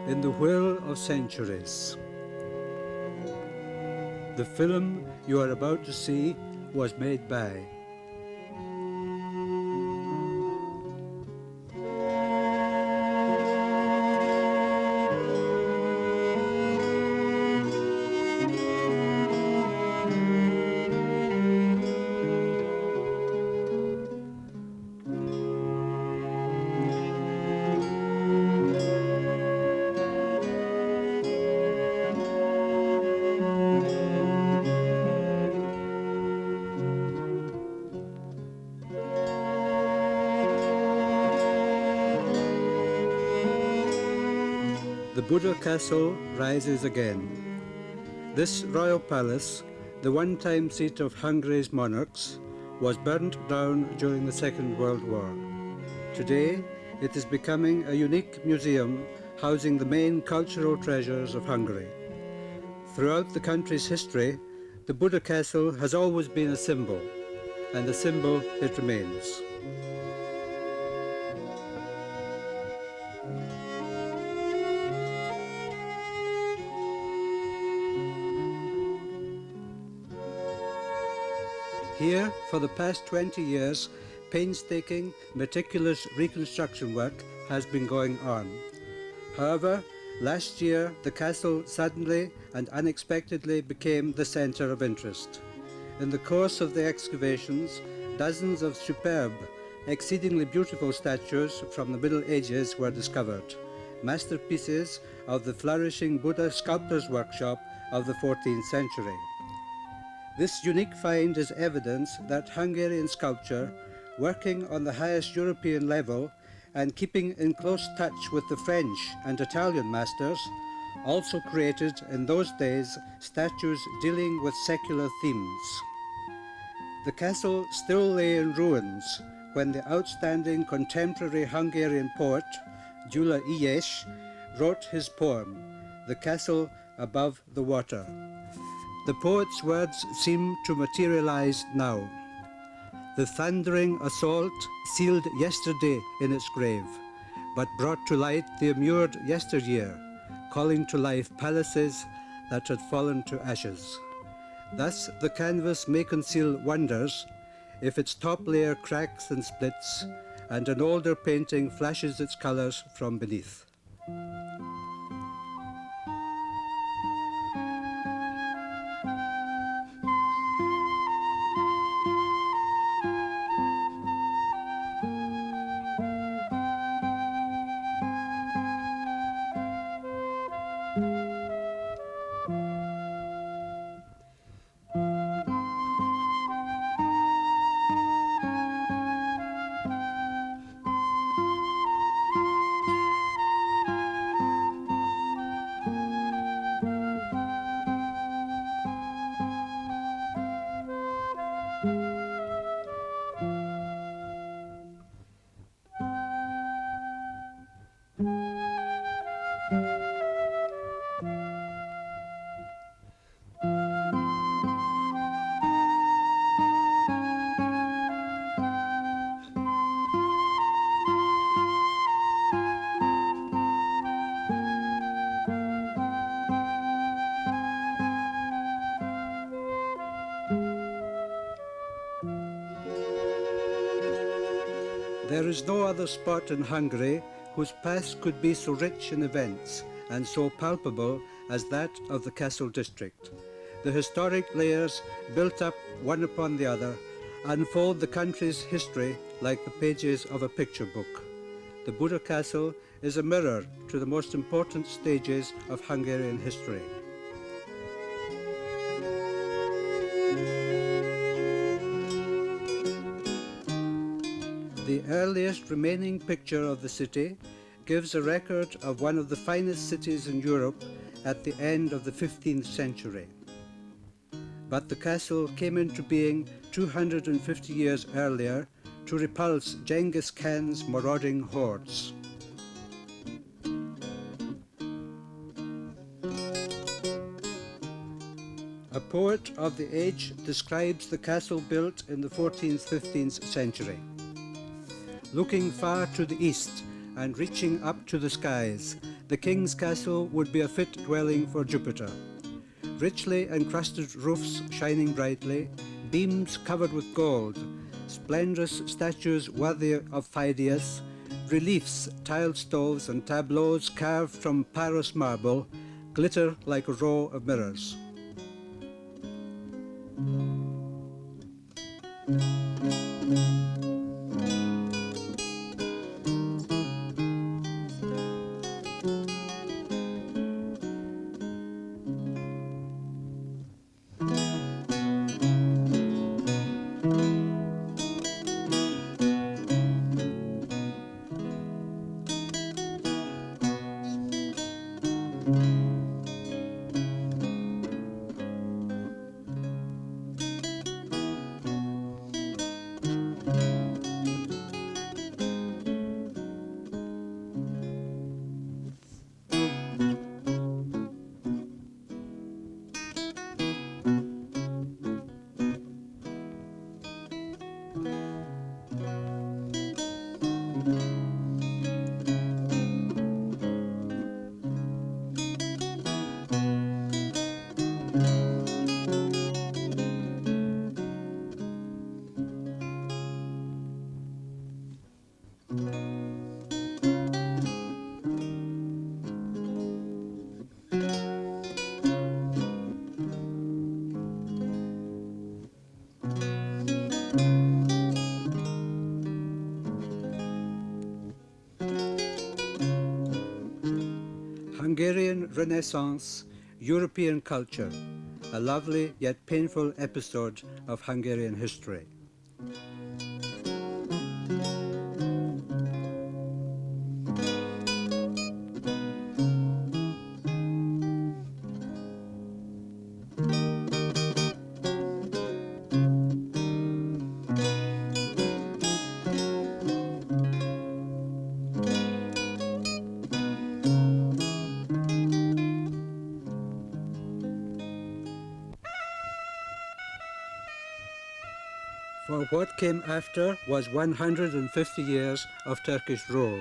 In the whirl of centuries. The film you are about to see was made by The Buddha Castle rises again. This royal palace, the one-time seat of Hungary's monarchs, was burnt down during the Second World War. Today, it is becoming a unique museum housing the main cultural treasures of Hungary. Throughout the country's history, the Buddha Castle has always been a symbol, and a symbol it remains. Here, for the past 20 years, painstaking, meticulous reconstruction work has been going on. However, last year the castle suddenly and unexpectedly became the centre of interest. In the course of the excavations, dozens of superb, exceedingly beautiful statues from the Middle Ages were discovered, masterpieces of the flourishing Buddha sculptor's workshop of the 14th century. This unique find is evidence that Hungarian sculpture, working on the highest European level and keeping in close touch with the French and Italian masters, also created in those days statues dealing with secular themes. The castle still lay in ruins when the outstanding contemporary Hungarian poet, Gyula Ilyes, wrote his poem, The Castle Above the Water. The poet's words seem to materialize now. The thundering assault sealed yesterday in its grave, but brought to light the immured yesteryear, calling to life palaces that had fallen to ashes. Thus the canvas may conceal wonders if its top layer cracks and splits, and an older painting flashes its colors from beneath. There is no other spot in Hungary whose past could be so rich in events and so palpable as that of the Castle district. The historic layers, built up one upon the other, unfold the country's history like the pages of a picture book. The Buddha Castle is a mirror to the most important stages of Hungarian history. The earliest remaining picture of the city gives a record of one of the finest cities in Europe at the end of the 15th century. But the castle came into being 250 years earlier to repulse Genghis Khan's marauding hordes. A poet of the age describes the castle built in the 14th-15th century. Looking far to the east and reaching up to the skies, the king's castle would be a fit dwelling for Jupiter. Richly encrusted roofs shining brightly, beams covered with gold, splendorous statues worthy of Phidias, reliefs, tiled stoves and tableaus carved from Paros marble glitter like a row of mirrors. Hungarian Renaissance, European culture, a lovely yet painful episode of Hungarian history. For what came after was 150 years of Turkish rule.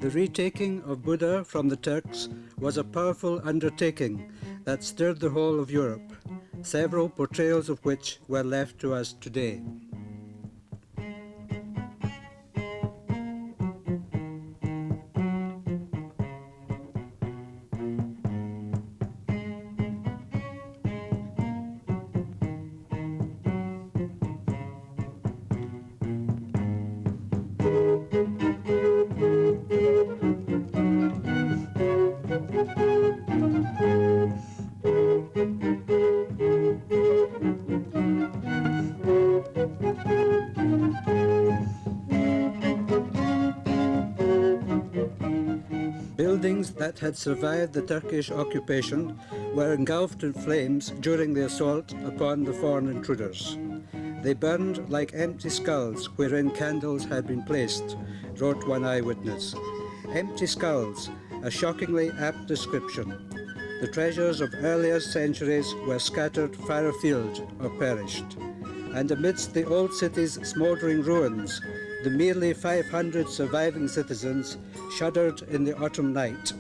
The retaking of Buda from the Turks was a powerful undertaking that stirred the whole of Europe, several portrayals of which were left to us today. Buildings that had survived the Turkish occupation were engulfed in flames during the assault upon the foreign intruders. They burned like empty skulls wherein candles had been placed, wrote one eyewitness. Empty skulls, a shockingly apt description. The treasures of earlier centuries were scattered far afield or perished. And amidst the old city's smouldering ruins, the merely 500 surviving citizens shuddered in the autumn night.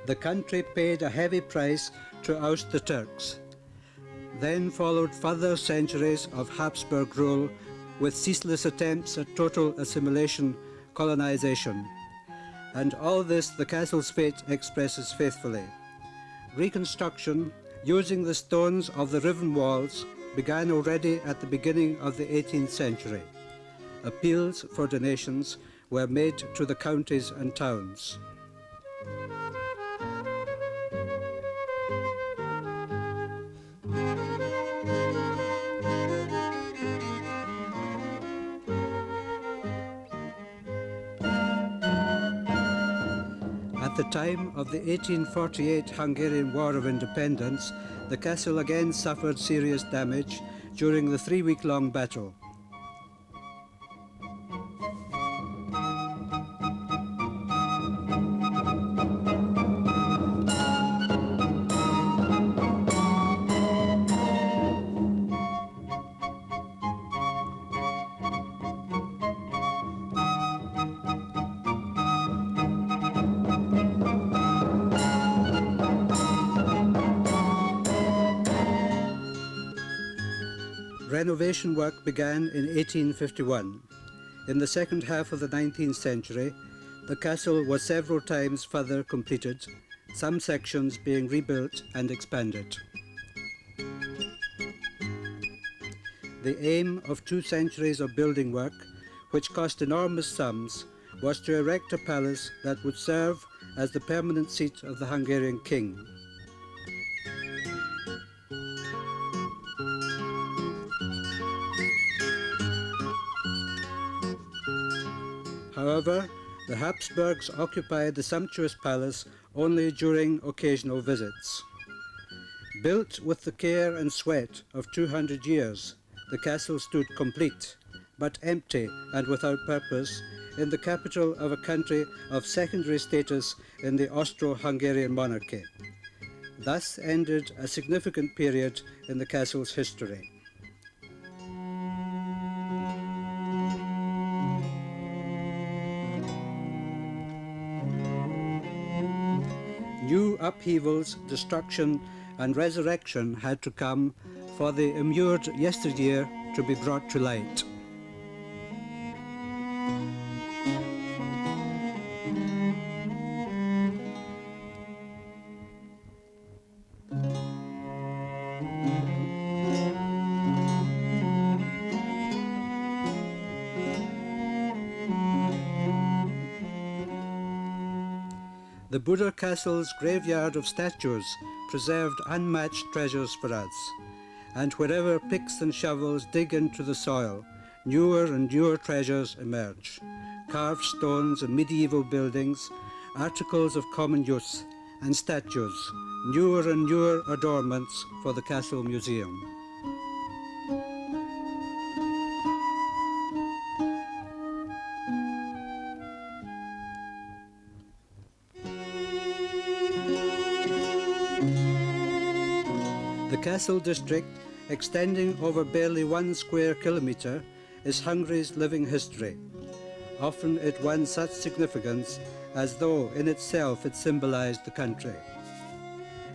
The country paid a heavy price to oust the Turks. Then followed further centuries of Habsburg rule with ceaseless attempts at total assimilation, colonization. And all this the castle's fate expresses faithfully. Reconstruction, using the stones of the riven walls, began already at the beginning of the 18th century. Appeals for donations were made to the counties and towns. At the time of the 1848 Hungarian War of Independence, the castle again suffered serious damage during the 3-week-long battle. Renovation work began in 1851. In the second half of the 19th century, the castle was several times further completed, some sections being rebuilt and expanded. The aim of 2 centuries of building work, which cost enormous sums, was to erect a palace that would serve as the permanent seat of the Hungarian king. However, the Habsburgs occupied the sumptuous palace only during occasional visits. Built with the care and sweat of 200 years, the castle stood complete, but empty and without purpose, in the capital of a country of secondary status in the Austro-Hungarian monarchy. Thus ended a significant period in the castle's history. New upheavals, destruction and resurrection had to come for the immured yesteryear to be brought to light. The Buddha Castle's graveyard of statues preserved unmatched treasures for us, and wherever picks and shovels dig into the soil, newer and newer treasures emerge. Carved stones and medieval buildings, articles of common use, and statues, newer and newer adornments for the Castle Museum. The Castle district, extending over barely 1 square kilometre, is Hungary's living history. Often it won such significance as though in itself it symbolised the country.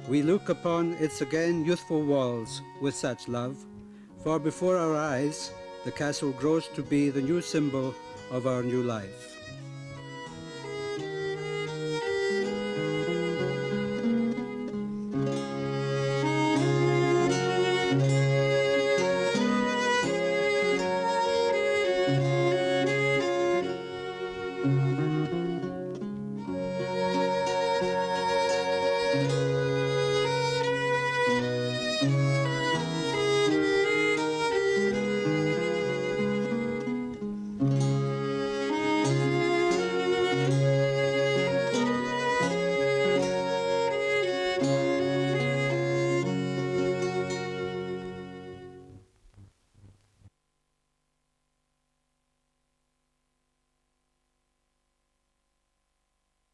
We look upon its again youthful walls with such love, for before our eyes the castle grows to be the new symbol of our new life.